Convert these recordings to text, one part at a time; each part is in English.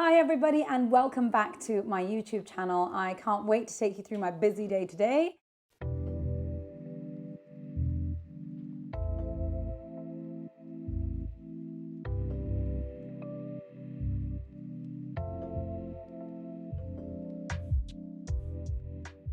Hi everybody and welcome back to my YouTube channel. I can't wait to take you through my busy day today.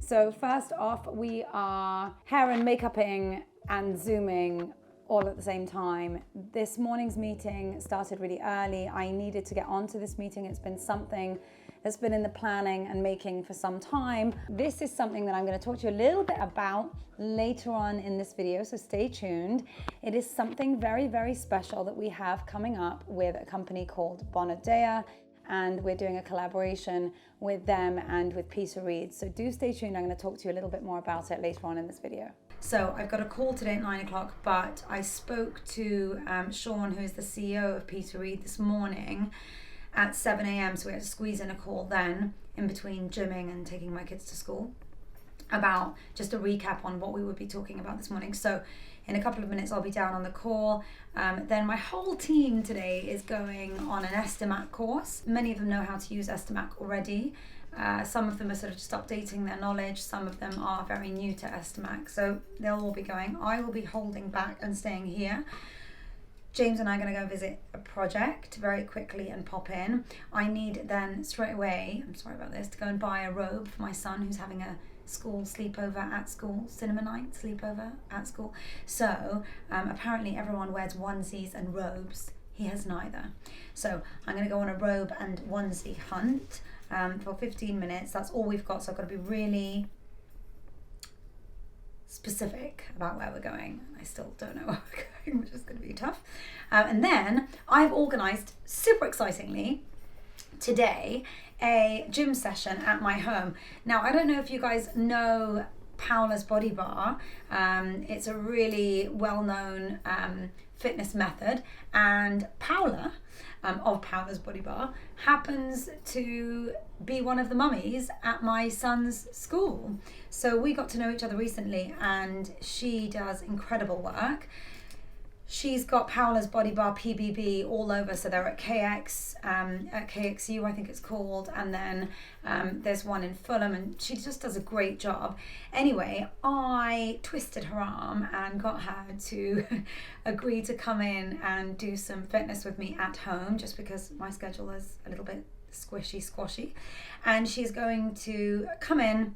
So first off, we are hair and makeuping and Zooming all at the same time. This morning's meeting started really early. I needed to get onto this meeting. It's been something that's been in the planning and making for some time. This is something that I'm going to talk to you a little bit about later on in this video, so stay tuned. It is something very, very special that we have coming up with a company called Bonadea, and we're doing a collaboration with them and with Peter Reed. So do stay tuned. I'm going to talk to you a little bit more about it later on in this video. So I've got a call today at 9 o'clock, but I spoke to Sean, who is the CEO of Peter Reed, this morning at 7 a.m. So we had to squeeze in a call then in between gymming and taking my kids to school about just a recap on what we would be talking about this morning. So in a couple of minutes, I'll be down on the call. Then my whole team today is going on an Estimac course. Many of them know how to use Estimac already. Some of them are sort of just updating their knowledge. Some of them are very new to Estimac. So they'll all be going. I will be holding back and staying here. James and I are going to go visit a project very quickly and pop in. I need then straight away, I'm sorry about this, to go and buy a robe for my son who's having a school sleepover at school, cinema night sleepover at school. So apparently everyone wears onesies and robes. He has neither. So I'm going to go on a robe and onesie hunt for 15 minutes. That's all we've got. So I've got to be really specific about where we're going. I still don't know where we're going, which is going to be tough. And then I've organised, super excitingly, today a gym session at my home. Now, I don't know if you guys know Paola's Body Bar. It's a really well-known fitness method, and Paola of Paola's Body Bar happens to be one of the mummies at my son's school. So we got to know each other recently, and she does incredible work. She's got Paola's Body Bar PBB all over, so they're at at KXU, I think it's called, and then there's one in Fulham, and she just does a great job. Anyway, I twisted her arm and got her to agree to come in and do some fitness with me at home, just because my schedule is a little bit squashy, and she's going to come in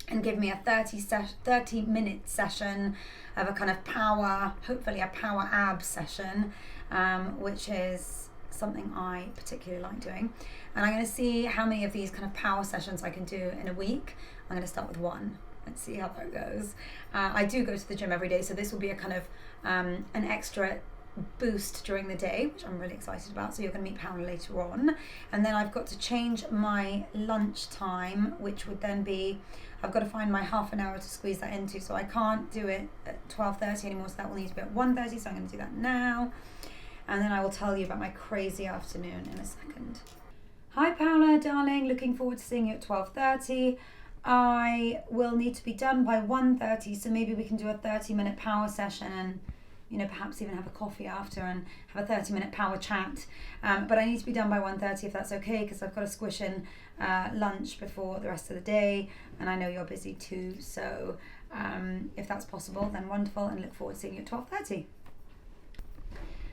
and give me a 30-minute session of a kind of power, hopefully a power ab session, which is something I particularly like doing. And I'm going to see how many of these kind of power sessions I can do in a week. I'm going to start with one. Let's see how that goes. I do go to the gym every day, so this will be a kind of an extra boost during the day, which I'm really excited about. So you're going to meet Paola later on. And then I've got to change my lunch time, which would then be, I've got to find my half an hour to squeeze that into, so I can't do it at 12:30 anymore, so that will need to be at 1:30, so I'm going to do that now. And then I will tell you about my crazy afternoon in a second. Hi Paola, darling, looking forward to seeing you at 12:30. I will need to be done by 1:30, so maybe we can do a 30-minute power session and perhaps even have a coffee after and have a 30-minute power chat. But I need to be done by 1:30 if that's okay, because I've got to squish in lunch before the rest of the day, and I know you're busy too. So if that's possible, then wonderful, and look forward to seeing you at 12:30.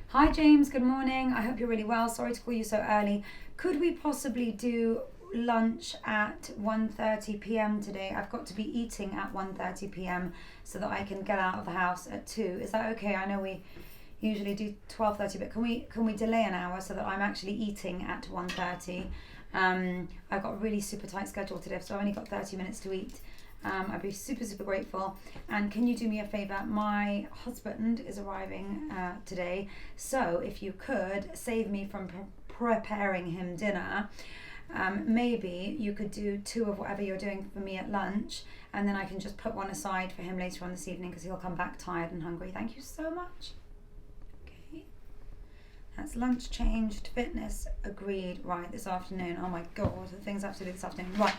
Hi James, good morning. I hope you're really well. Sorry to call you so early. Could we possibly do lunch at 1:30 p.m. today? I've got to be eating at 1:30 p.m. so that I can get out of the house at 2. Is that okay? I know we usually do 12:30, but can we delay an hour so that I'm actually eating at 1:30? I've got a really super tight schedule today, so I've only got 30 minutes to eat. I'd be super grateful. And can you do me a favor? My husband is arriving today, so if you could save me from preparing him dinner. Maybe you could do 2 of whatever you're doing for me at lunch, and then I can just put one aside for him later on this evening, because he'll come back tired and hungry. Thank you so much. Okay, that's lunch changed, fitness agreed. Right, this afternoon, oh my god, the things I have to do this afternoon. Right,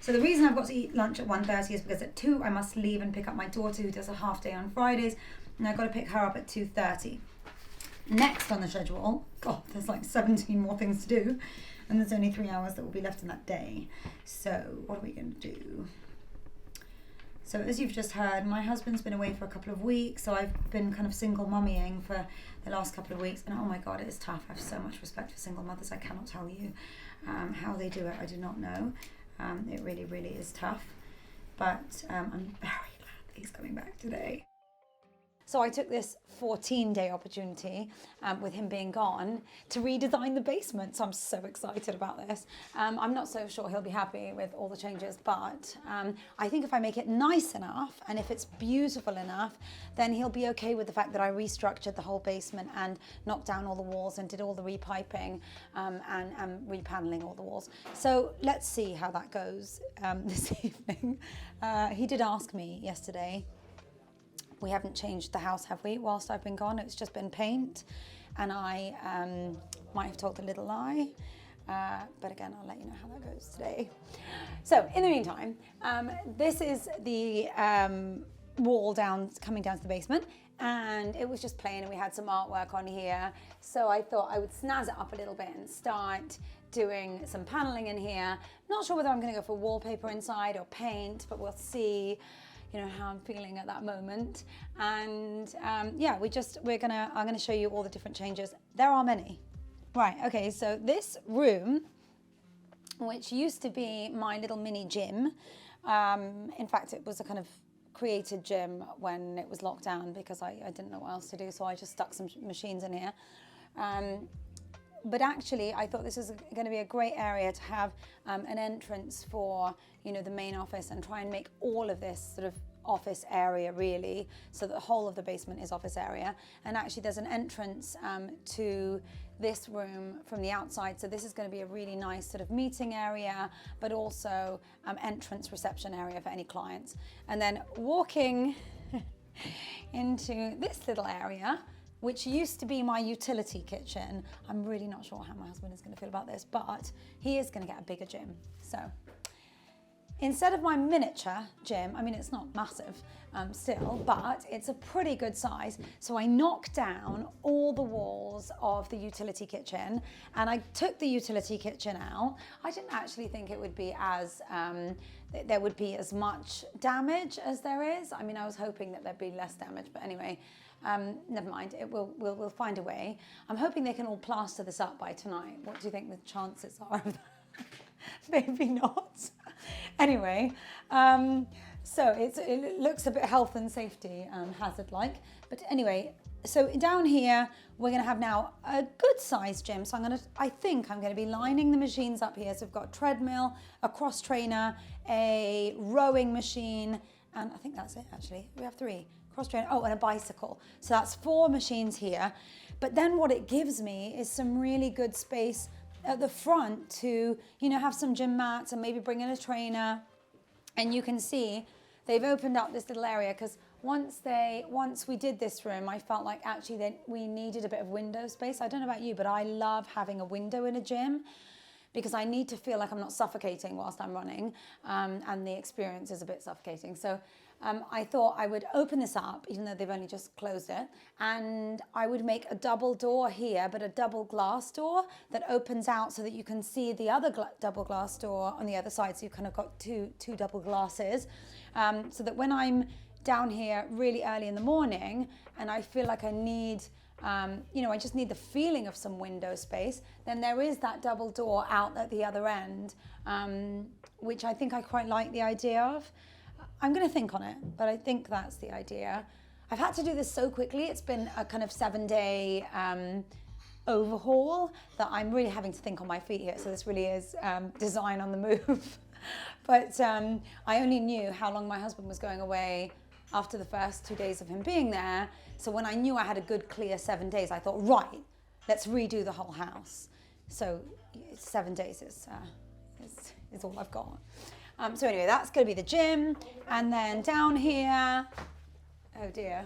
so the reason I've got to eat lunch at 1:30 is because at 2 I must leave and pick up my daughter, who does a half day on Fridays, and I've got to pick her up at 2:30. Next on the schedule, god, there's like 17 more things to do. and there's only 3 hours that will be left in that day. So what are we going to do? So as you've just heard, my husband's been away for a couple of weeks, so I've been kind of single mummying for the last couple of weeks, and oh my god, it is tough. I have so much respect for single mothers. I cannot tell you how they do it. I do not know. It really, really is tough, but I'm very glad that he's coming back today. So I took this 14-day opportunity with him being gone to redesign the basement. So I'm so excited about this. I'm not so sure he'll be happy with all the changes, but I think if I make it nice enough and if it's beautiful enough, then he'll be okay with the fact that I restructured the whole basement and knocked down all the walls and did all the repiping and repaneling all the walls. So let's see how that goes this evening. He did ask me yesterday, we haven't changed the house, have we, whilst I've been gone? It's just been paint, and I might have told a little lie, but again, I'll let you know how that goes today. So in the meantime, this is the wall coming down to the basement, and it was just plain, and we had some artwork on here, so I thought I would snazz it up a little bit and start doing some paneling in here. Not sure whether I'm going to go for wallpaper inside or paint, but we'll see, you know, how I'm feeling at that moment. And yeah, I'm gonna show you all the different changes. There are many. Right, okay, so this room, which used to be my little mini gym, in fact, it was a kind of created gym when it was locked down because I didn't know what else to do, so I just stuck some machines in here. But actually, I thought this was going to be a great area to have an entrance for, you know, the main office, and try and make all of this sort of office area really, so that the whole of the basement is office area. And actually, there's an entrance to this room from the outside, so this is going to be a really nice sort of meeting area, but also entrance reception area for any clients. And then walking into this little area, which used to be my utility kitchen. I'm really not sure how my husband is going to feel about this, but he is going to get a bigger gym. So instead of my miniature gym, I mean, it's not massive still, but it's a pretty good size. So I knocked down all the walls of the utility kitchen, and I took the utility kitchen out. I didn't actually think it would be as, there would be as much damage as there is. I mean, I was hoping that there'd be less damage, but anyway, never mind, we'll find a way. I'm hoping they can all plaster this up by tonight. What do you think the chances are of that? Maybe not. Anyway, so it looks a bit health and safety hazard-like. But anyway, so down here, we're gonna have now a good sized gym. So I think I'm gonna be lining the machines up here. So we've got a treadmill, a cross trainer, a rowing machine, and I think that's it actually. We have 3. Cross trainer, oh, and a bicycle. So that's 4 machines here. But then what it gives me is some really good space at the front to, you know, have some gym mats and maybe bring in a trainer. And you can see they've opened up this little area because once we did this room, I felt like actually we needed a bit of window space. I don't know about you, but I love having a window in a gym because I need to feel like I'm not suffocating whilst I'm running, and the experience is a bit suffocating. So I thought I would open this up, even though they've only just closed it, and I would make a double door here, but a double glass door that opens out so that you can see the other double glass door on the other side, so you've kind of got two double glasses, so that when I'm down here really early in the morning and I feel like I need, I just need the feeling of some window space, then there is that double door out at the other end, which I think I quite like the idea of. I'm going to think on it, but I think that's the idea. I've had to do this so quickly. It's been a kind of 7-day overhaul that I'm really having to think on my feet here. So this really is design on the move. But I only knew how long my husband was going away after the first 2 days of him being there. So when I knew I had a good clear 7 days, I thought, right, let's redo the whole house. So 7 days is all I've got. So anyway, that's going to be the gym. And then down here, oh dear.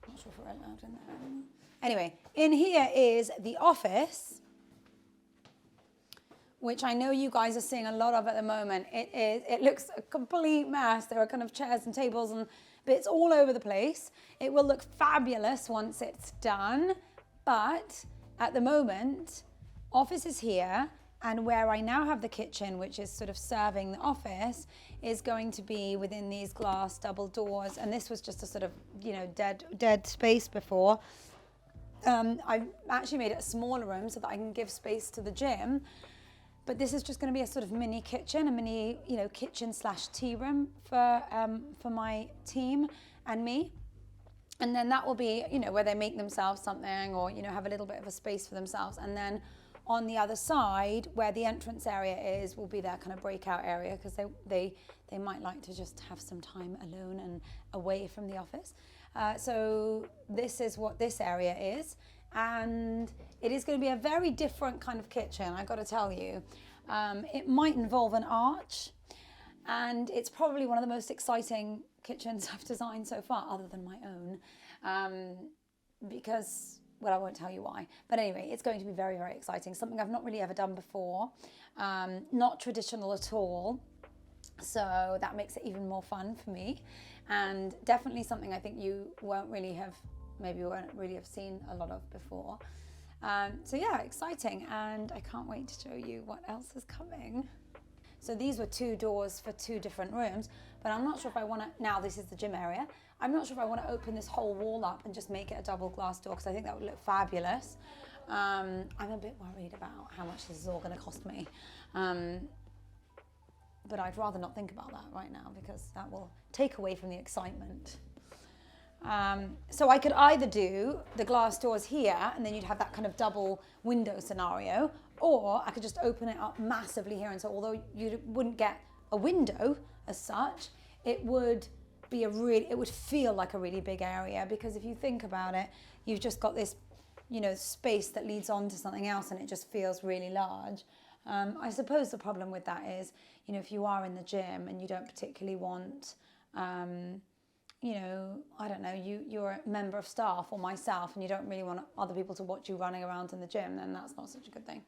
Not sure if we're allowed in there. Anyway, in here is the office, which I know you guys are seeing a lot of at the moment. It looks a complete mess. There are kind of chairs and tables and bits all over the place. It will look fabulous once it's done. But at the moment, office is here, and where I now have the kitchen, which is sort of serving the office, is going to be within these glass double doors. And this was just a sort of, you know, dead space before. I actually made it a smaller room so that I can give space to the gym. But this is just going to be a sort of mini kitchen, a mini, you know, kitchen slash tea room for my team and me. And then that will be, you know, where they make themselves something, or, you know, have a little bit of a space for themselves. And then on the other side, where the entrance area is, will be their kind of breakout area, because they might like to just have some time alone and away from the office. So this is what this area is. And it is going to be a very different kind of kitchen, I've got to tell you. It might involve an arch, and it's probably one of the most exciting kitchens I've designed so far, other than my own, because, well, I won't tell you why. But anyway, it's going to be very, very exciting. Something I've not really ever done before. Not traditional at all. So that makes it even more fun for me. And definitely something I think you won't really have seen a lot of before. So yeah, exciting. And I can't wait to show you what else is coming. So these were 2 doors for 2 different rooms, but I'm not sure if I want to, now this is the gym area, I'm not sure if I want to open this whole wall up and just make it a double glass door, because I think that would look fabulous. I'm a bit worried about how much this is all going to cost me. But I'd rather not think about that right now, because that will take away from the excitement. So I could either do the glass doors here, and then you'd have that kind of double window scenario, or I could just open it up massively here. And so although you wouldn't get a window as such, it would be it would feel like a really big area, because if you think about it, you've just got this, you know, space that leads on to something else, and it just feels really large. I suppose the problem with that is, you know, if you are in the gym and you don't particularly want, you know, I don't know, you're a member of staff or myself, and you don't really want other people to watch you running around in the gym, then that's not such a good thing.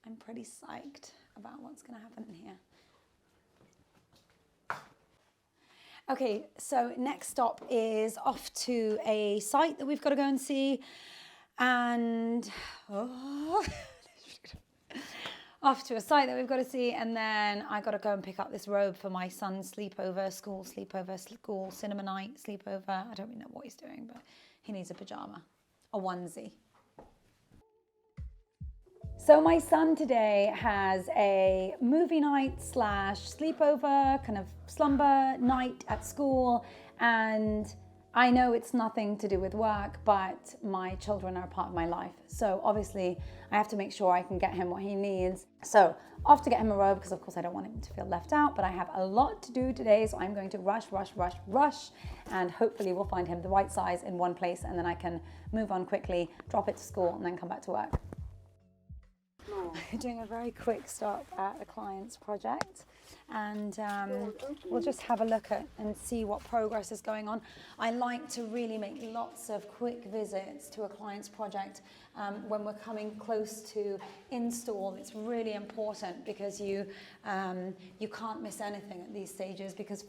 I'm pretty psyched about what's going to happen in here. Okay, so next stop is off to a site that we've got to go and see, and off to a site that we've got to see, and then I got to go and pick up this robe for my son's school cinema night sleepover. I don't really know what he's doing, but he needs a pajama, a onesie. So my son today has a movie night / sleepover, kind of slumber night at school, and I know it's nothing to do with work, but my children are a part of my life. So obviously I have to make sure I can get him what he needs. So off to get him a robe, because of course I don't want him to feel left out, but I have a lot to do today. So I'm going to rush, and hopefully we'll find him the right size in one place, and then I can move on quickly, drop it to school, and then come back to work. Doing a very quick stop at a client's project, and we'll just have a look at and see what progress is going on. I like to really make lots of quick visits to a client's project when we're coming close to install. It's really important, because you can't miss anything at these stages, because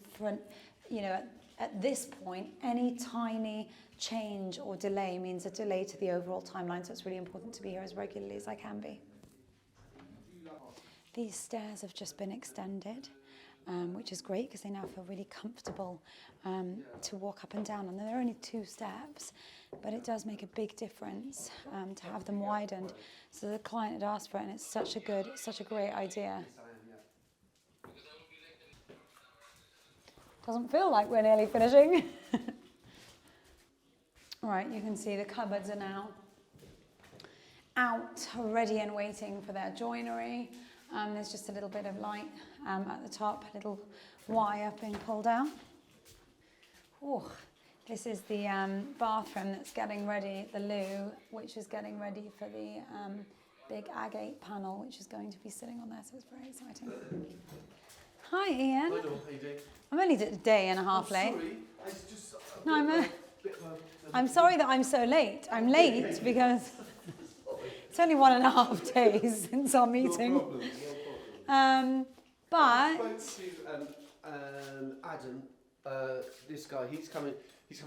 at this point any tiny change or delay means a delay to the overall timeline. So it's really important to be here as regularly as I can be. These stairs have just been extended, which is great, because they now feel really comfortable to walk up and down. And they're only 2 steps, but it does make a big difference to have them widened. So the client had asked for it, and it's such a great idea. Doesn't feel like we're nearly finishing. All right, you can see the cupboards are now out, ready and waiting for their joinery. There's just a little bit of light at the top, a little wire being pulled out. Oh, this is the bathroom that's getting ready, the loo, which is getting ready for the big agate panel, which is going to be sitting on there, so it's very exciting. Hi, Ian. Hi, Noor. How you doing? I'm only a day and a half late. Sorry, it's just I'm sorry that I'm so late. I'm late because it's only 1.5 days since our meeting. No problem. But I spoke to Adam, this guy. He's coming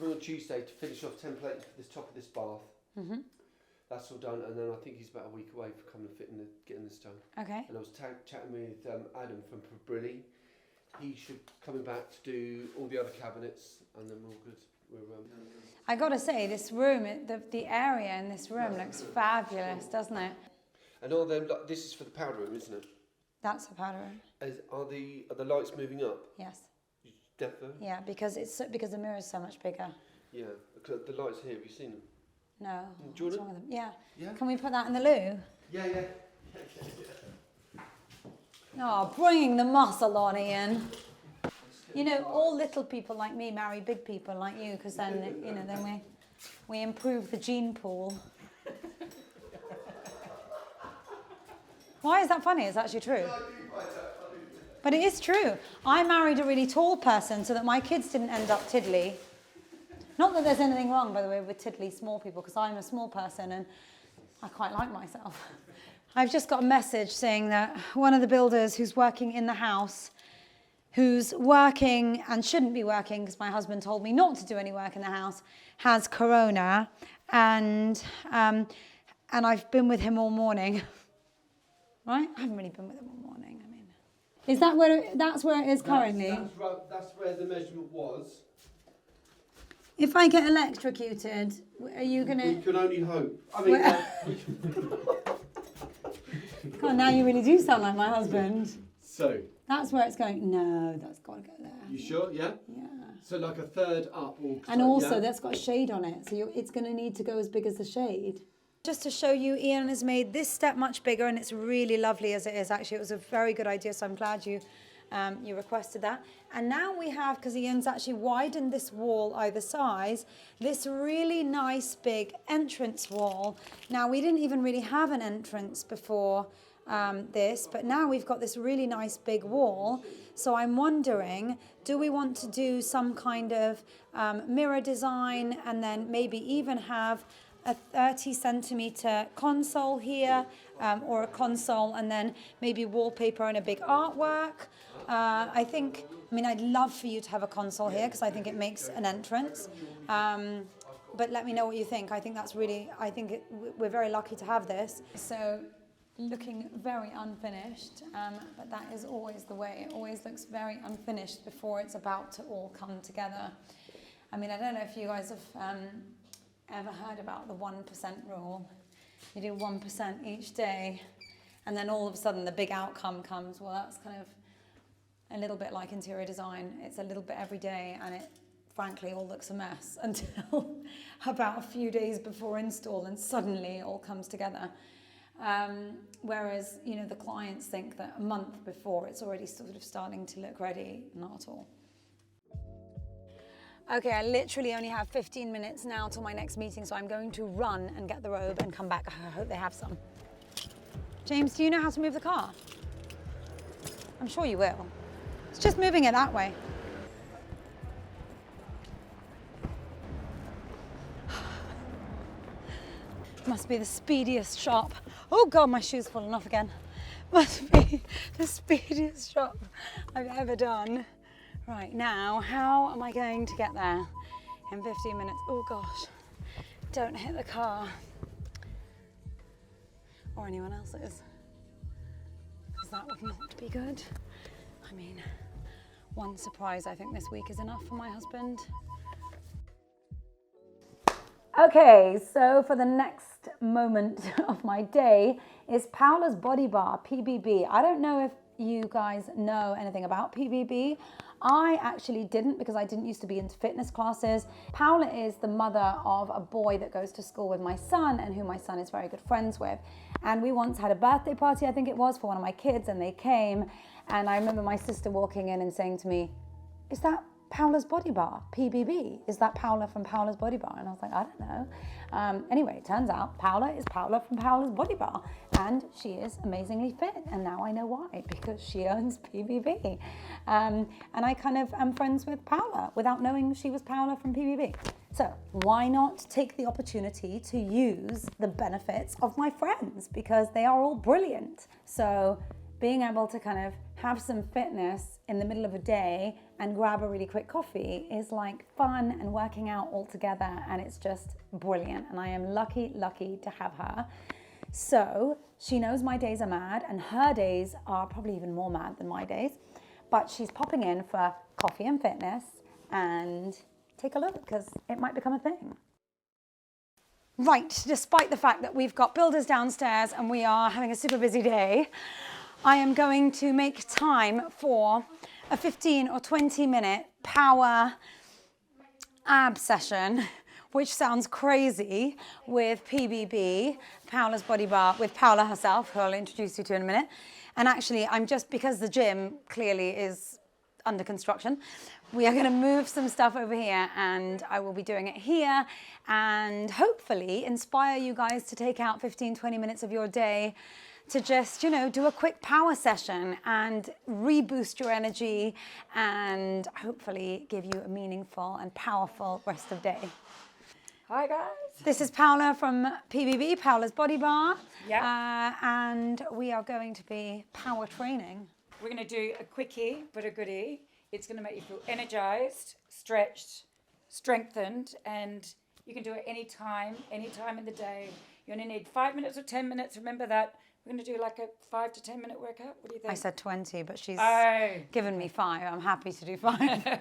on Tuesday to finish off template for the top of this bath. That's all done, and then I think he's about a week away for coming and getting this done. Okay. And I was chatting with Adam from Brilli. He should coming back to do all the other cabinets, and then we're all good. I gotta say, this room, the area in this room looks fabulous, doesn't it? And all them, this is for the powder room, isn't it? That's the powder room. Are the lights moving up? Yes. Definitely. Yeah, because the mirror is so much bigger. Yeah, because the lights here. Have you seen them? No. Do you What's want wrong with them? Yeah. Yeah. Can we put that in the loo? Yeah. Oh, bringing the muscle on, Ian. You know, all little people like me marry big people like you, because then, then we improve the gene pool. Why is that funny? It's actually true. But it is true. I married a really tall person so that my kids didn't end up tiddly. Not that there's anything wrong, by the way, with tiddly small people, because I'm a small person and I quite like myself. I've just got a message saying that one of the builders who's working in the house, who's working and shouldn't be working because my husband told me not to do any work in the house, has corona, and I've been with him all morning. Right? I haven't really been with him all morning. I mean, is that that's where it is currently? That's where the measurement was. If I get electrocuted, are you gonna? We can only hope. I mean, God, now you really do sound like my husband. So. That's where it's going. No, that's got to go there. You sure? Yeah? Yeah. So like a third up. And also, that's got a shade on it. So it's going to need to go as big as the shade. Just to show you, Ian has made this step much bigger, and it's really lovely as it is. Actually, it was a very good idea, so I'm glad you requested that. And now we have, because Ian's actually widened this wall either side, this really nice big entrance wall. Now, we didn't even really have an entrance before this, but now we've got this really nice big wall. So I'm wondering, do we want to do some kind of mirror design, and then maybe even have a 30 centimeter console here, or a console and then maybe wallpaper and a big artwork? I'd love for you to have a console here because I think it makes an entrance. But let me know what you think. We're very lucky to have this. So looking very unfinished, but that is always the way. It always looks very unfinished before it's about to all come together. I mean, I don't know if you guys have ever heard about the 1% rule. You do 1% each day, and then all of a sudden the big outcome comes. Well, that's kind of a little bit like interior design. It's a little bit every day, and it frankly all looks a mess until about a few days before install, and suddenly it all comes together. Whereas, the clients think that a month before it's already sort of starting to look ready. Not at all. Okay, I literally only have 15 minutes now till my next meeting, so I'm going to run and get the robe and come back. I hope they have some. James, do you know how to move the car? I'm sure you will. It's just moving it that way. Must be the speediest shop. Oh God, my shoe's fallen off again. Must be the speediest shop I've ever done. Right, now, how am I going to get there in 15 minutes? Oh gosh, don't hit the car. Or anyone else's. Because that would not be good. I mean, one surprise I think this week is enough for my husband. Okay, so for the next moment of my day is Paola's Body Bar, PBB. I don't know if you guys know anything about PBB. I actually didn't, because I didn't used to be into fitness classes. Paola is the mother of a boy that goes to school with my son, and who my son is very good friends with. And we once had a birthday party, I think it was, for one of my kids, and they came. And I remember my sister walking in and saying to me, "Is that Paola's Body Bar, PBB? Is that Paola from Paola's Body Bar?" And I was like, I don't know. Anyway, it turns out Paola is Paola from Paola's Body Bar, and she is amazingly fit. And now I know why, because she owns PBB. And I kind of am friends with Paola without knowing she was Paola from PBB. So why not take the opportunity to use the benefits of my friends, because they are all brilliant. So being able to kind of have some fitness in the middle of a day and grab a really quick coffee is like fun and working out all together, and it's just brilliant. And I am lucky to have her. So she knows my days are mad, and her days are probably even more mad than my days, but she's popping in for coffee and fitness, and take a look because it might become a thing. Right, despite the fact that we've got builders downstairs and we are having a super busy day, I am going to make time for a 15 or 20 minute power ab session, which sounds crazy, with PBB, Paola's Body Bar, with Paola herself, who I'll introduce you to in a minute. And actually, because the gym clearly is under construction, we are going to move some stuff over here, and I will be doing it here and hopefully inspire you guys to take out 15, 20 minutes of your day to just, do a quick power session and reboost your energy and hopefully give you a meaningful and powerful rest of day. Hi guys. This is Paola from PBB, Paola's Body Bar. Yeah. And we are going to be power training. We're going to do a quickie but a goodie. It's going to make you feel energized, stretched, strengthened, and you can do it any time in the day. You're going to need 5 minutes or 10 minutes. Remember that. We're going to do like a 5 to 10 minute workout. What do you think? I said 20, but she's Oh. given me 5. I'm happy to do 5.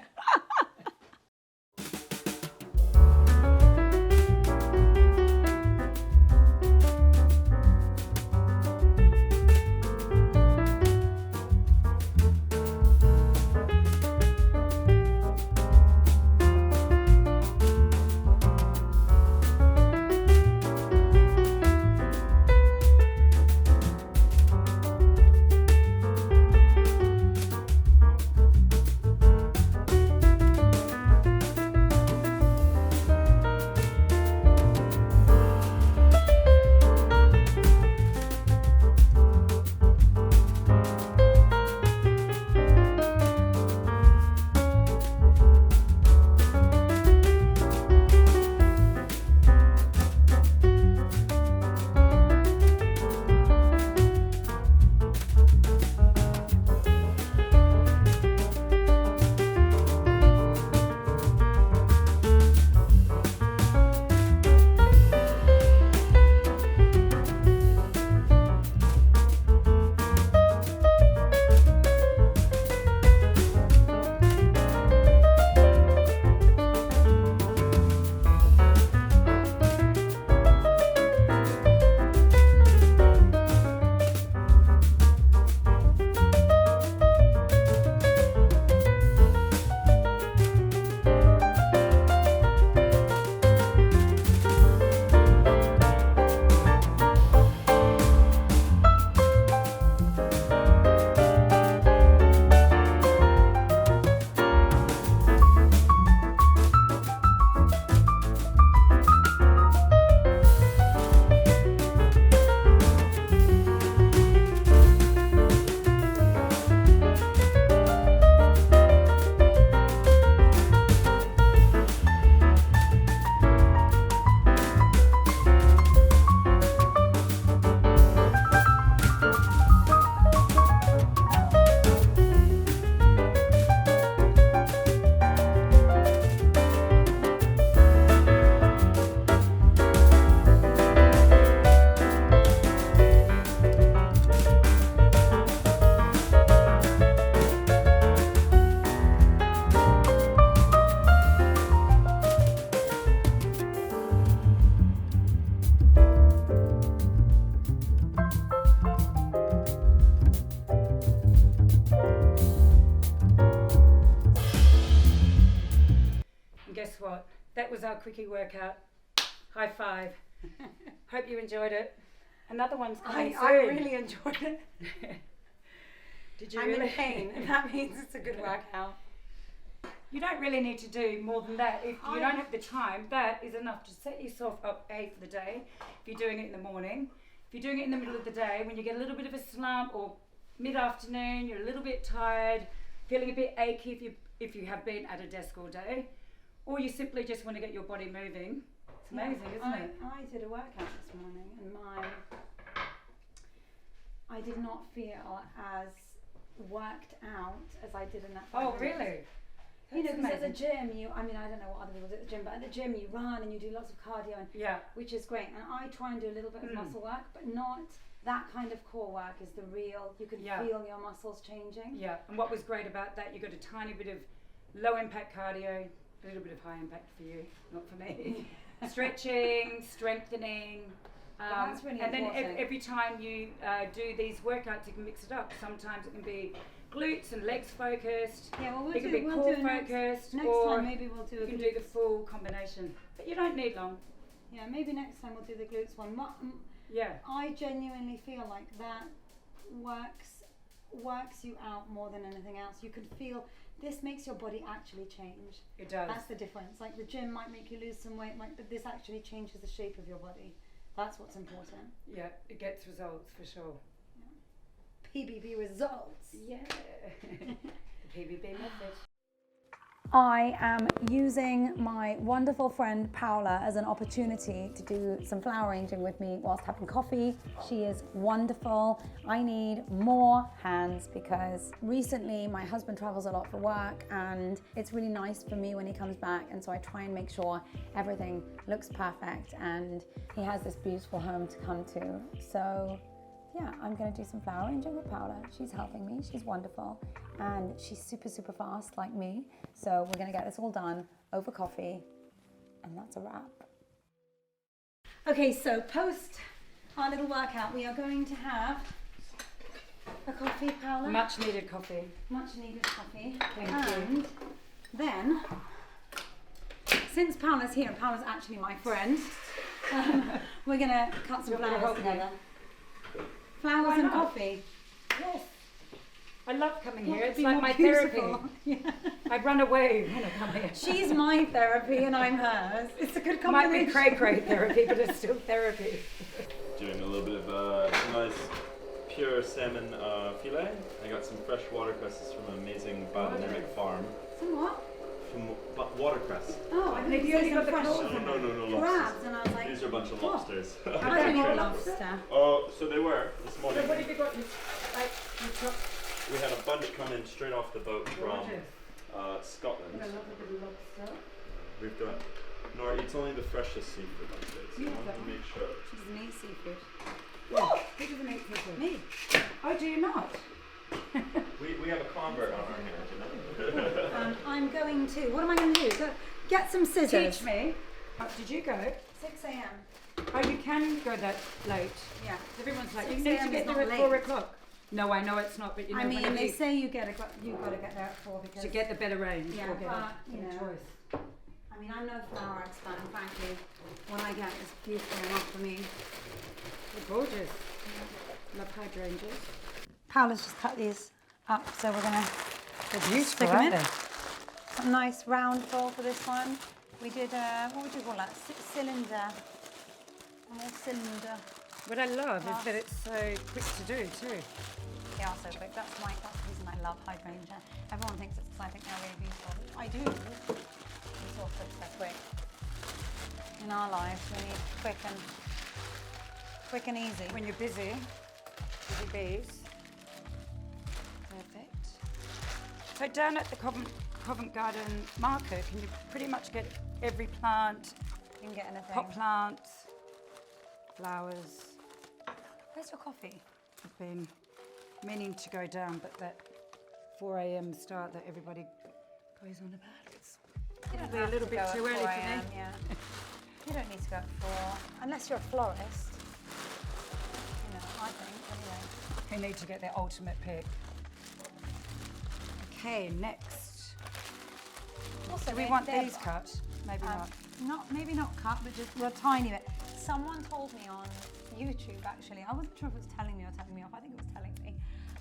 Guess what? That was our quickie workout. High five. Hope you enjoyed it. Another one's coming soon. I really enjoyed it. Did you I'm really? in pain, and that means it's a good workout. You don't really need to do more than that. If you don't have the time, that is enough to set yourself up for the day. If you're doing it in the morning, if you're doing it in the middle of the day, when you get a little bit of a slump, or mid-afternoon, you're a little bit tired, feeling a bit achy if you have been at a desk all day, or you simply just want to get your body moving. It's amazing, isn't it? I did a workout this morning, and I did not feel as worked out as I did in that. Oh, 5 minutes. really? You know, That's because at the amazing. gym, I mean, I don't know what other people do at the gym, but at the gym you run and you do lots of cardio, and, Yeah. which is great. And I try and do a little bit of muscle work, but not that kind of core work is the real, you can feel your muscles changing. Yeah. And what was great about that, you got a tiny bit of low impact cardio, a little bit of high impact for you, not for me. Stretching, strengthening. That's really and important. then every time you do these workouts, you can mix it up. Sometimes it can be glutes and legs focused. Yeah, well, It can be core focused, next or time maybe we'll do you can do the full combination. But you don't need long. Yeah, maybe next time we'll do the glutes one. Yeah. I genuinely feel like that works you out more than anything else. You can feel this makes your body actually change. It does. That's the difference. Like the gym might make you lose some weight, but this actually changes the shape of your body. That's what's important. Yeah, it gets results for sure. PBB results. Yeah. The PBB method. I am using my wonderful friend Paula as an opportunity to do some flower arranging with me whilst having coffee. She is wonderful. I need more hands because recently my husband travels a lot for work and it's really nice for me when he comes back, and so I try and make sure everything looks perfect and he has this beautiful home to come to. So yeah, I'm going to do some flower arranging with Paula. She's helping me. She's wonderful. And she's super, super fast like me. So we're going to get this all done over coffee. And that's a wrap. Okay, so post our little workout, we are going to have a coffee, Paula. Much needed coffee. Much needed coffee. Thank and you. Then, since Paula's here, and Paula's actually my friend, we're going to cut some Do you want me to flowers help you? together. Flowers Why and not? coffee. Yes. I love coming here. What It's could be like more my beautiful? therapy. Yeah. I run away when I come here. She's my therapy and I'm hers. It's a good Might be combination. cray therapy, but it's still therapy. Doing a little bit of nice pure salmon filet. I got some fresh watercresses from an amazing biodynamic farm. Some what? From watercress. Oh, I think Maybe you only said got the fresh claws. No, crabs, lobsters. and I was like, These are a bunch of oh, lobsters. I don't eat lobster. Oh, so they were this morning. So what have you got? We had a bunch come in straight off the boat from Scotland. We've done. Nora eats only the freshest seafood on today, so you want to make sure. She doesn't eat seafood. Who doesn't eat seafood? Me. Oh, do you not? We have a convert on our hands, you know. I'm going to, what am I going to do? Go, get some scissors. Teach me. Did you go? 6 a.m. Oh, you can go that late. Yeah. Everyone's like, 6 you need to a.m. get is there not at late. 4 o'clock. No, I know it's not, but you know I mean, when they you say you've got to get there at 4 because to get the better range. Yeah, or get but, a you know. choice. I mean, I'm no flower expert, and frankly, what I get is beautiful enough for me. They're gorgeous. Love hydrangeas. Paula's just cut these up, so we're gonna They're beautiful, stick them aren't in. they? A nice round bowl for this one. We did what would you call that? Cylinder. A more cylinder. What I love is that it's so quick to do too. They are so quick. That's the reason I love hydrangea. Everyone thinks it's because I think they're really beautiful. I do. These all quick, they're quick. In our lives, we need quick and easy. When you're busy bees. Perfect. So down at the Covent Garden Market, can you pretty much get every plant, You can get anything. pot plants, flowers. Where's your coffee? I've been meaning to go down, but that 4 a.m. start that everybody goes on about, it's You don't be a have little to bit go at too early 4 for me. a.m., Yeah. You don't need to go at 4, unless you're a florist. You know, I think, anyway. who need to get their ultimate pick. Okay, next. Also, Do we want these cut? Maybe not. Maybe not cut, but just a tiny bit. Someone told me on YouTube, actually, I wasn't sure if it was telling me or telling me off, I think it was telling me,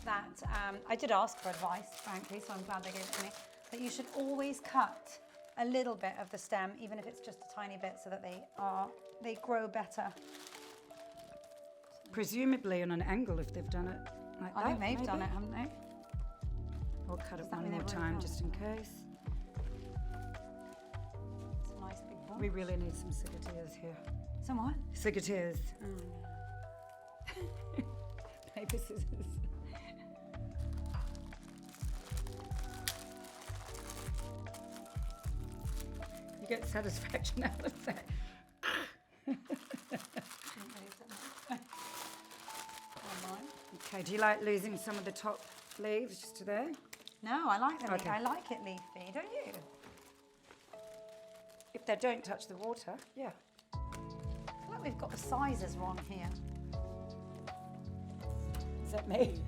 that I did ask for advice, frankly, so I'm glad they gave it to me, that you should always cut a little bit of the stem, even if it's just a tiny bit, so that they grow better. Presumably on an angle if they've done it like I that. think they've done maybe. it, haven't they? Or cut it that one mean more they've already time done just it? in case. It's a nice big bunch. We really need some cicateas here. Some what? Cicateas. paper, scissors. You get satisfaction out of that. Okay, do you like losing some of the top leaves just to there? No, I like them. Okay. I like it leafy, don't you? If they don't touch the water, yeah. I feel like we've got the sizes wrong here. Is that me?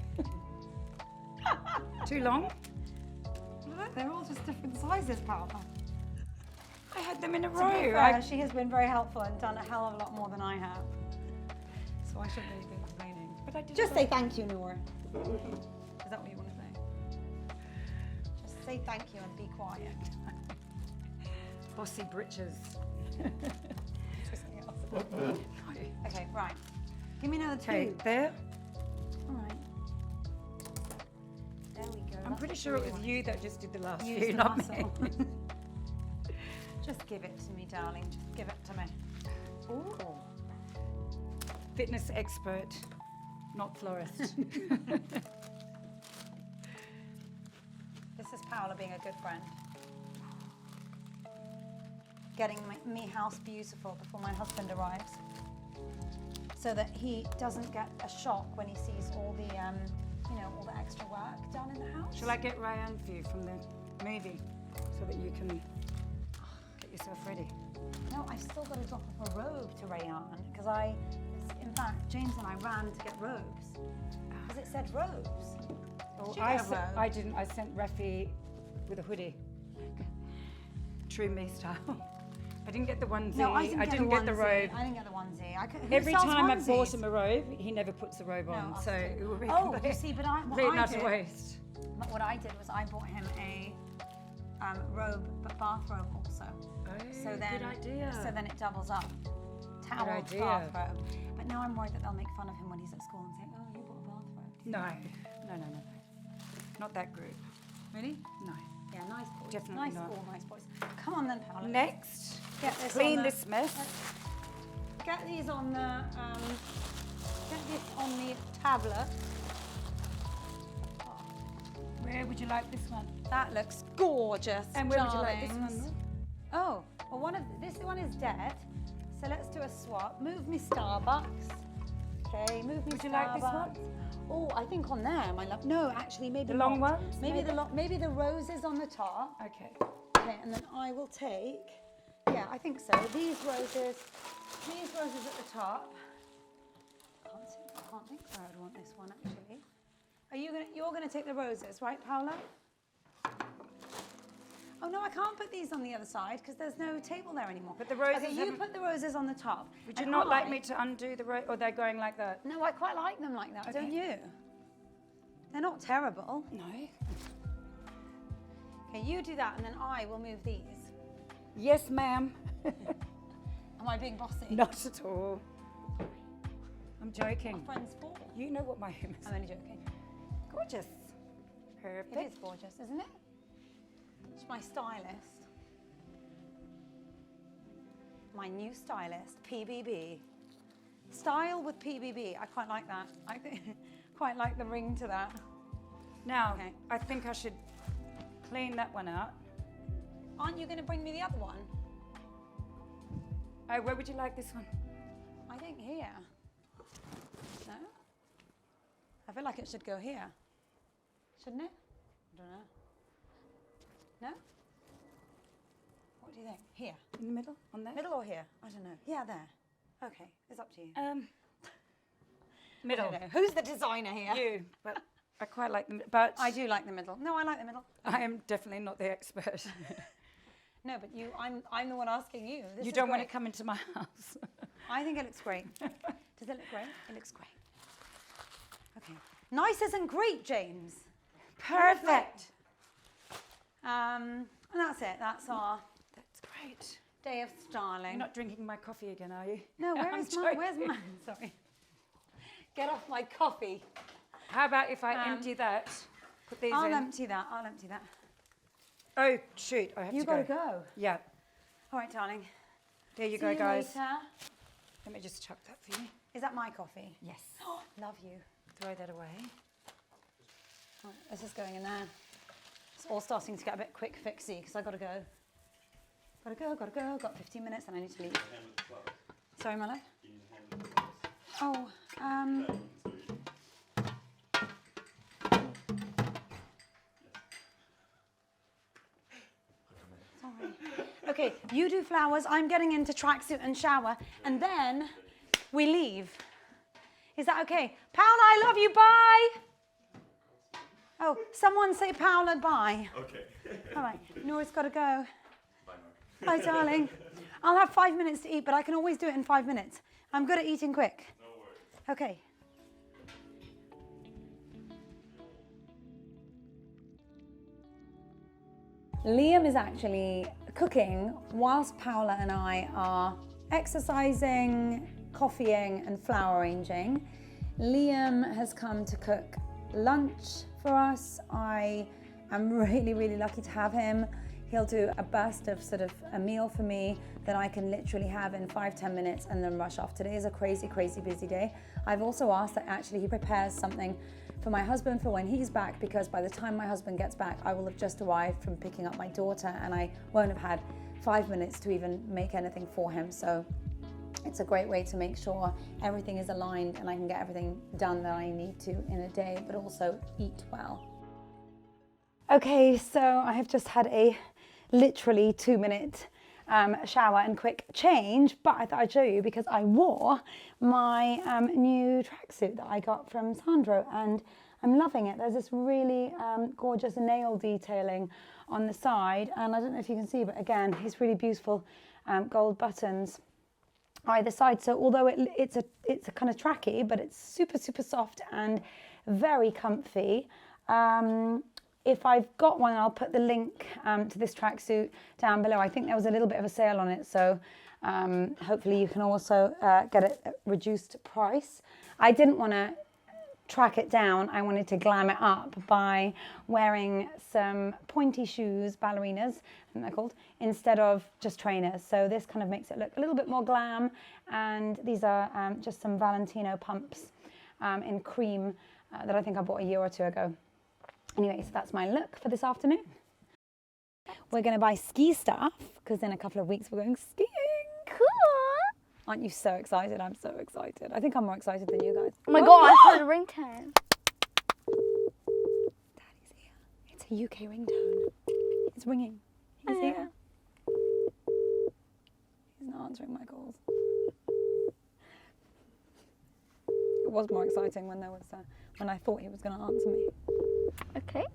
Too long? Look, they're all just different sizes, Paula. I had them in a To be row. fair, she has been very helpful and done a hell of a lot more than I have. So I shouldn't really be complaining. But I did Just it say thank you, Noor. Is that what you want to say? Just say thank you and be quiet. bossy britches. Okay, right. Give me another Okay, two. there. All right. There we go. I'm That's pretty what sure it really was want. you that just did the last Use few, the not muscle. me. Just give it to me, darling. Just give it to me. Ooh. Fitness expert, not florist. This is Paola being a good friend. Getting me house beautiful before my husband arrives, so that he doesn't get a shock when he sees all the, all the extra work done in the house. Shall I get Ryan for you from the movie so that you can get yourself ready? No, I've still got to drop off a robe to Rayan because in fact, James and I ran to get robes because it said robes. Oh, Did you get a robe? I didn't. I sent Rafi with a hoodie. True me style. I didn't get the onesie. No, I didn't, get the onesie. robe. I didn't get the onesie. Every time I've bought onesies? him a robe, he never puts the robe on. us so too. it will be Oh, you see, but complete and utter did, waste. what I did was I bought him a robe, but bathrobe also. Oh, So then, good idea. So then it doubles up. Towel, idea. bathrobe. But now I'm worried that they'll make fun of him when he's at school and say, "Oh, you bought a bathrobe." No. Not that group. Really? No. Yeah, nice boys. Definitely nice not. school, nice boys. Come on then, Paola. Next, Get this clean on the- this mess. Get these on the tablet. Where would you like this one? That looks gorgeous. And where would you like this darlings. one? Oh, well, this one is dead. So let's do a swap. Move me Starbucks. Okay, move me Would you Starbucks. like this Oh, I think on there, my love. No, actually, maybe The long not. ones, Maybe maybe? maybe the roses on the top. Okay. Okay, and then I will take. Yeah, I think so. These roses at the top. I can't think so. I'd want this one actually. You're gonna take the roses, right, Paola? Oh no, I can't put these on the other side because there's no table there anymore. But the roses Okay, you haven't- put the roses on the top. Would you And not like I- me to undo the rose, or they're going like that? No, I quite like them like that, don't Okay. you? They're not terrible. No. Okay, you do that, and then I will move these. Yes, ma'am. Am I being bossy? Not at all. I'm joking. Friends for. You know what my home is. I'm only joking. Gorgeous. It Perfect. is gorgeous, isn't it? It's my stylist. My new stylist, PBB. Style with PBB. I quite like that. I think quite like the ring to that. Now, Okay. I think I should clean that one out. Aren't you going to bring me the other one? Oh, where would you like this one? I think here. No? I feel like it should go here. Shouldn't it? I don't know. No? What do you think? Here. In the middle? On there? Middle or here? I don't know. Yeah, there. Okay, it's up to you. Middle. I don't know. Who's the designer here? You, but I quite like them. But I do like the middle. No, I like the middle. I am definitely not the expert. No, but I'm the one asking you. This You is don't want to great. come into my house. I think it looks great. Does it look great? It looks great. Okay. Nice isn't great, James. Perfect. And that's it. That's our That's great. day of styling. You're not drinking my coffee again, are you? No, where I'm is mine? Where's joking. mine? Sorry. Get off my coffee. How about if I empty that? Put these I'll in. empty that. I'll empty that. Oh, shoot. I have You to gotta go. go. Yeah. All right, darling. There you See go, you guys. later. Let me just chuck that for you. Is that my coffee? Yes. Love you. throw that away. Right, this is going in there. It's all starting to get a bit quick fixy because I gotta go. Gotta go. Got 15 minutes and I need to leave. Sorry, my love? Oh, sorry. Okay, you do flowers. I'm getting into tracksuit and shower, and then we leave. Is that okay? Paola, I love you. Bye. Oh, someone say Paola bye. Okay. All right, Nora's got to go. Bye, darling. I'll have 5 minutes to eat, but I can always do it in 5 minutes. I'm good at eating quick. No worries. Okay. Liam is actually cooking whilst Paola and I are exercising, coffeeing and flower arranging. Liam has come to cook lunch for us. I am really, really lucky to have him. He'll do a burst of sort of a meal for me that I can literally have in 5-10 minutes and then rush off. Today is a crazy, crazy busy day. I've also asked that actually he prepares something for my husband for when he's back, because by the time my husband gets back, I will have just arrived from picking up my daughter and I won't have had 5 minutes to even make anything for him. So it's a great way to make sure everything is aligned and I can get everything done that I need to in a day, but also eat well. Okay, so I have just had a literally 2-minute shower and quick change, but I thought I'd show you because I wore my new tracksuit that I got from Sandro and I'm loving it. There's this really gorgeous nail detailing on the side, and I don't know if you can see, but again, these really beautiful gold buttons either side. So although it's a kind of tracky, but it's super, super soft and very comfy. If I've got one, I'll put the link to this tracksuit down below. I think there was a little bit of a sale on it, so hopefully you can also get it at reduced price. I didn't want to track it down. I wanted to glam it up by wearing some pointy shoes, ballerinas, I think they're called, instead of just trainers. So this kind of makes it look a little bit more glam. And these are just some Valentino pumps in cream that I think I bought a year or two ago. Anyway, so that's my look for this afternoon. We're going to buy ski stuff because in a couple of weeks we're going skiing. Cool. Aren't you so excited? I'm so excited. I think I'm more excited than you guys. Oh my god, I heard a ringtone. Daddy's here. It's a UK ringtone. It's ringing. He's here. He's not answering my calls. It was more exciting when there was when I thought he was going to answer me. Okay.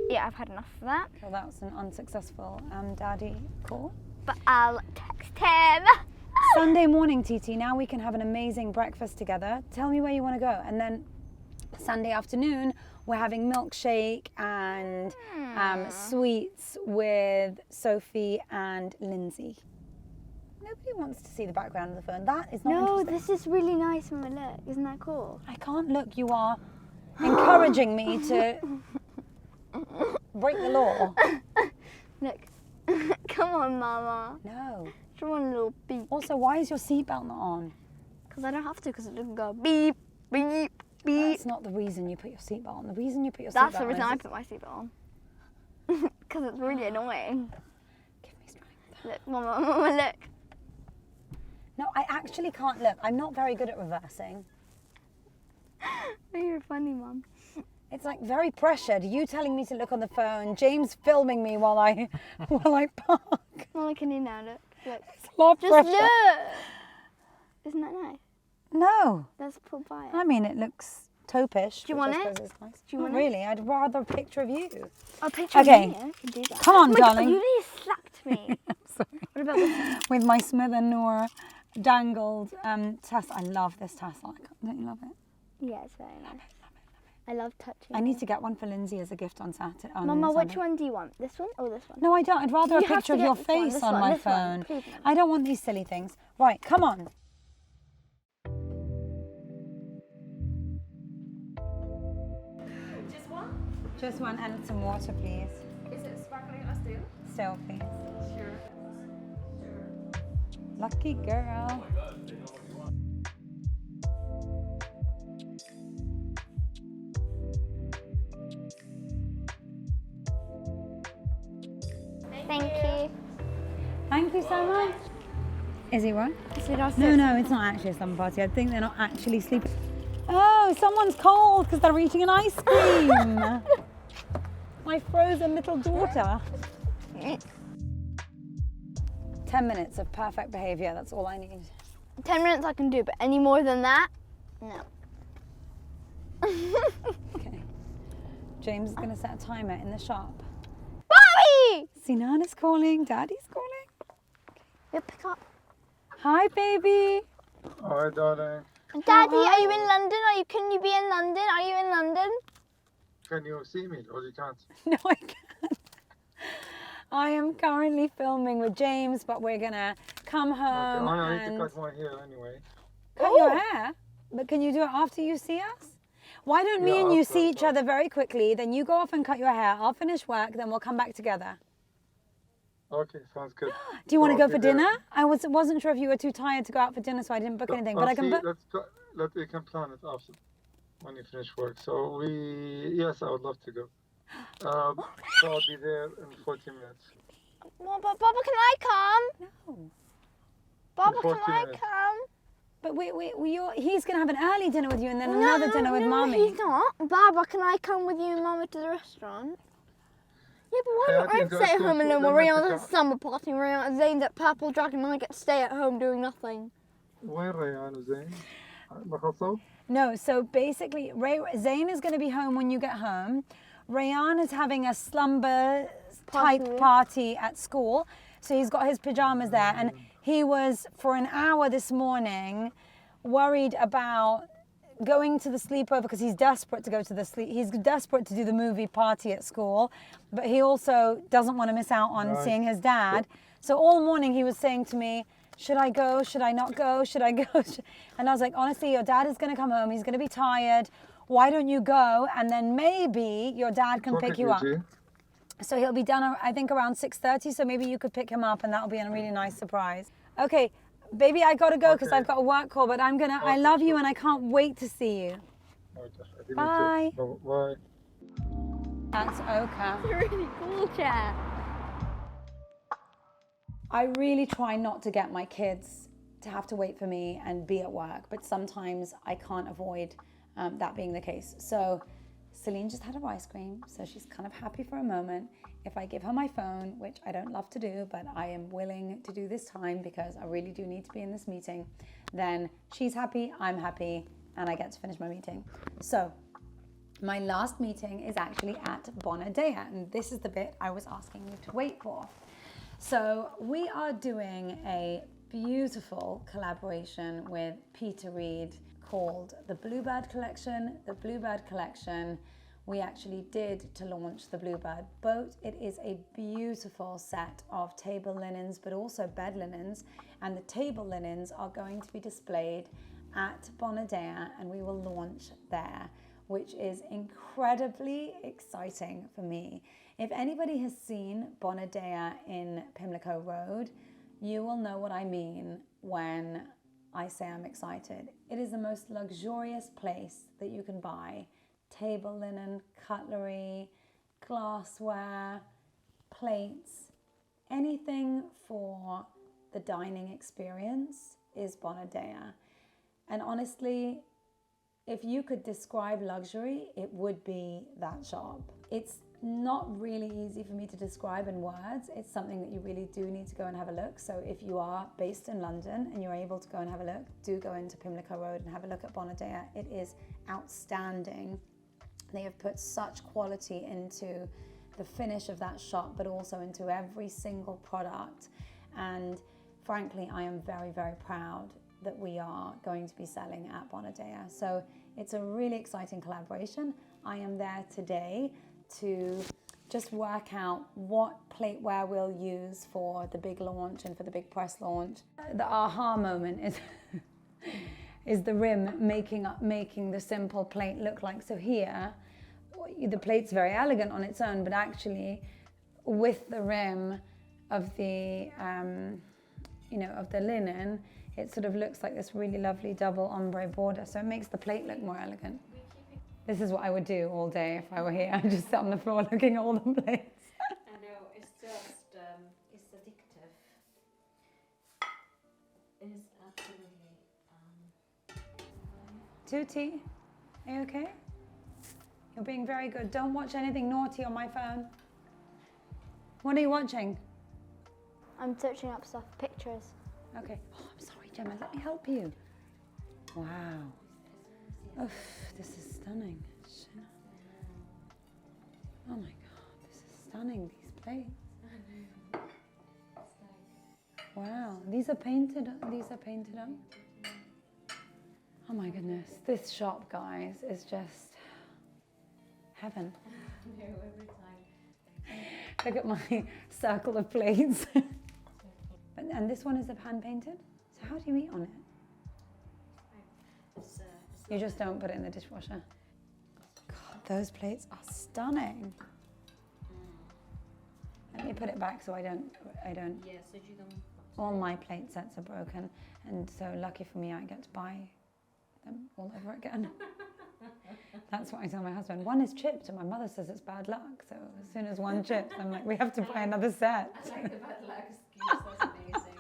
Yeah, I've had enough of that. Well, that was an unsuccessful daddy call. But I'll text him. Sunday morning, TT, now we can have an amazing breakfast together. Tell me where you want to go. And then Sunday afternoon, we're having milkshake and sweets with Sophie and Lindsay. Nobody wants to see the background of the phone. That is not No, interesting. this is really nice, Mama. Look, isn't that cool? I can't look. You are encouraging me to break the law. Look. Come on, Mama. No. Just want a little beep. Also, why is your seatbelt not on? Because I don't have to, because it doesn't go beep, beep, beep. That's not the reason you put your seatbelt on. The reason you put your seatbelt on That's the reason I put my seatbelt on. Because it's really annoying. Give me strength. Look, Mama, look. No, I actually can't look. I'm not very good at reversing. You're funny, Mum. It's like very pressured. You telling me to look on the phone, James filming me while I park. Mama, can you now look? Look. It's a lot of Just pressure. look. Isn't that nice? No. Let's put by it. I mean, it looks taupish. Do you which want I it? suppose is nice. Do you Not want it? really. I'd rather a picture of you. A picture Okay. of me. I can do that. Come on, Oh my God, darling. you really slapped me. I'm sorry. What about this one? With my Smith & Noor dangled tassel. I love this tassel. Don't you love it? Yeah, it's very nice. I love touching I need it. to get one for Lindsay as a gift on Saturday. Mama, which one do you want? This one or this one? No, I don't. I'd rather a You have picture to of your get this one, face this on one, my this one. phone. Please, Mum. I don't want these silly things. Right, come on. Just one? Just one and some water, please. Is it sparkling or still? Still, please. Sure. Lucky girl. Thank you. Thank you so much. Is he what? So that's No, it's not actually a slumber party. I think they're not actually sleeping. Oh, someone's cold because they're eating an ice cream. My frozen little daughter. 10 minutes of perfect behaviour, that's all I need. 10 minutes I can do, but any more than that, no. Okay. James is going to set a timer in the shop. Bobby! Sinan is calling, Daddy's calling. You pick up. Hi, baby. Hi, darling. Daddy, are you in London? Can you be in London? Are you in London? Can you see me or you can't? No, I can't. I am currently filming with James, but we're going to come home I need and to cut my hair anyway. cut your hair. But can you do it after you see us? Why don't me Yeah, and you after, see each other very quickly, then you go off and cut your hair, I'll finish work, then we'll come back together. Okay, sounds good. Do you want to go I'll for be there. dinner? I wasn't sure if you were too tired to go out for dinner, so I didn't book anything. But I can book. We can plan it after when you finish work. So yes, I would love to go. So I'll be there in 40 minutes. Well, but Baba, can I come? No. Baba, In can 40 I minutes. come? But he's going to have an early dinner with you and then another dinner with Mommy. He's not. Baba, can I come with you and Mama to the restaurant? Yeah, but why Yeah, don't I I think stay that's at good. home alone Then while I have to Rihanna's at come. summer party, Rihanna, Zane's at Purple Dragon, and I get to stay at home doing nothing? وين ريان وزين؟ بخلصوا؟ No, so basically, Zayn is going to be home when you get home. Rayan is having a slumber type party at school. So he's got his pajamas there. And he was, for an hour this morning, worried about going to the sleepover because he's desperate to go to the he's desperate to do the movie party at school, but he also doesn't want to miss out on seeing his dad. So all morning he was saying to me, should I go? Should I not go? Should I go? And I was like, honestly, your dad is going to come home. He's going to be tired. Why don't you go? And then maybe your dad can pick you up. So he'll be done, I think, around 6:30. So maybe you could pick him up and that'll be a really nice surprise. Okay, baby, I got to go because I've got a work call, but I love you and I can't wait to see you. Bye. Bye. That's okay. It's a really cool chair. I really try not to get my kids to have to wait for me and be at work, but sometimes I can't avoid that being the case. So Celine just had her ice cream, so she's kind of happy for a moment. If I give her my phone, which I don't love to do, but I am willing to do this time because I really do need to be in this meeting, then she's happy, I'm happy, and I get to finish my meeting. So my last meeting is actually at Bonadea, and this is the bit I was asking you to wait for. So we are doing a beautiful collaboration with Peter Reed called the Bluebird Collection. The Bluebird Collection we actually did to launch the Bluebird boat. It is a beautiful set of table linens, but also bed linens, and the table linens are going to be displayed at Bonadea, and we will launch there, which is incredibly exciting for me. If anybody has seen Bonadea in Pimlico Road, you will know what I mean when I say I'm excited. It is the most luxurious place that you can buy table linen, cutlery, glassware, plates, anything for the dining experience is Bonadea. And honestly, if you could describe luxury, it would be that shop. It's not really easy for me to describe in words. It's something that you really do need to go and have a look. So if you are based in London and you're able to go and have a look, do go into Pimlico Road and have a look at Bonadea. It is outstanding. They have put such quality into the finish of that shop, but also into every single product. And frankly, I am very, very proud that we are going to be selling at Bonadea. So it's a really exciting collaboration. I am there today to just work out what plateware we'll use for the big launch and for the big press launch. The aha moment is the rim making the simple plate look like. So here, the plate's very elegant on its own, but actually with the rim of the, of the linen, it sort of looks like this really lovely double ombre border. So it makes the plate look more elegant. This is what I would do all day if I were here. I'd just sit on the floor looking at all the plates. I know, it's just Tutti, are you okay? You're being very good. Don't watch anything naughty on my phone. What are you watching? I'm searching up stuff, pictures. Okay. Oh, I'm sorry, Gemma. Let me help you. Wow. Oof, this is stunning. Oh my God, this is stunning, these plates. Wow, these are painted on? Oh my goodness, this shop, guys, is just heaven. Look at my circle of plates. And this one is hand painted? So how do you eat on it? You just don't put it in the dishwasher? God, those plates are stunning. Let me put it back so I don't. Yeah, so you don't. All my plate sets are broken, and so lucky for me, I get to buy them all over again. That's what I tell my husband. One is chipped, and my mother says it's bad luck. So as soon as one chips, I'm like, we have to buy another set. I like the bad luck excuse. That's amazing.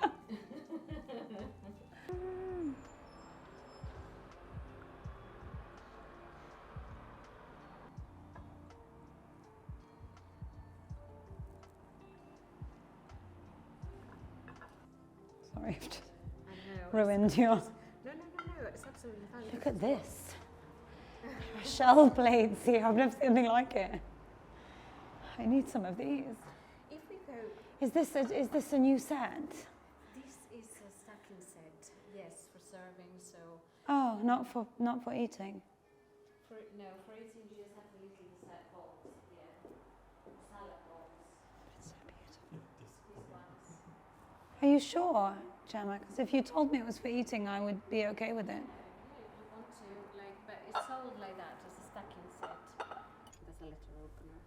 Sorry, I've just I know. ruined your. No. It's absolutely fine. Look at this. Shell plates here. I've never seen anything like it. I need some of these. If we go, Is this a new set? this is a stacking set. Yes, for serving. So Oh, not for eating. for eating, you just have the little set bowls. Yeah, salad bowls. It's so beautiful. These ones. Are you sure, Gemma? Because if you told me it was for eating, I would be okay with it. Yeah, if you want to, but it's sold like that as a stacking set. There's a letter opener.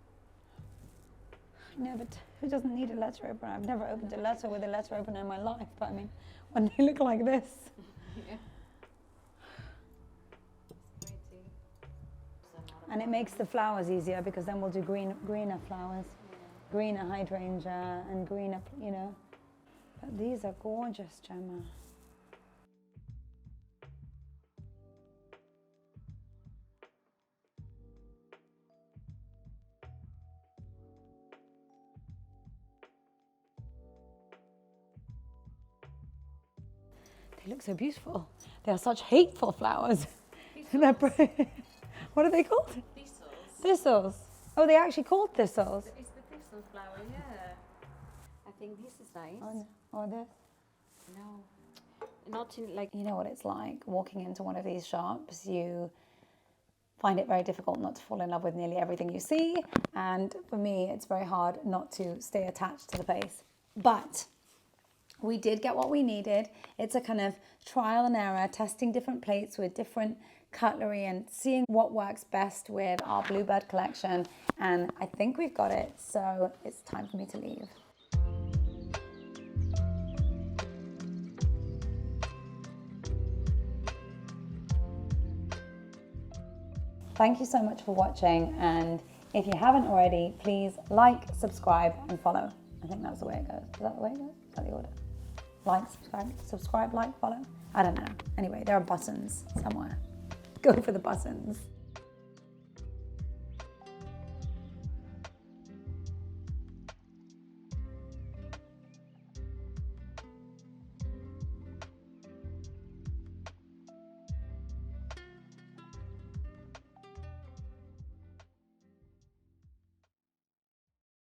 No, but who doesn't need a letter opener? I've never opened a letter with a letter opener in my life. But I mean, when they look like this. Yeah. It's pretty. And it makes the flowers easier because then we'll do greener flowers, greener hydrangea and greener, you know. But these are gorgeous, Gemma. They look so beautiful. They are such hateful flowers. What are they called? Thistles. Thistles. Oh, they actually called thistles. It's the thistle flower, yeah. I think this is nice. Or this. No, not in like. You know what it's like walking into one of these shops. You find it very difficult not to fall in love with nearly everything you see. And for me, it's very hard not to stay attached to the place. But we did get what we needed. It's a kind of trial and error, testing different plates with different cutlery and seeing what works best with our Bluebird collection. And I think we've got it. So it's time for me to leave. Thank you so much for watching, and if you haven't already, please like, subscribe and follow. I think that's the way it goes. Is that the way it goes? Is that the order? Like, subscribe, like, follow? I don't know. Anyway, there are buttons somewhere. Go for the buttons.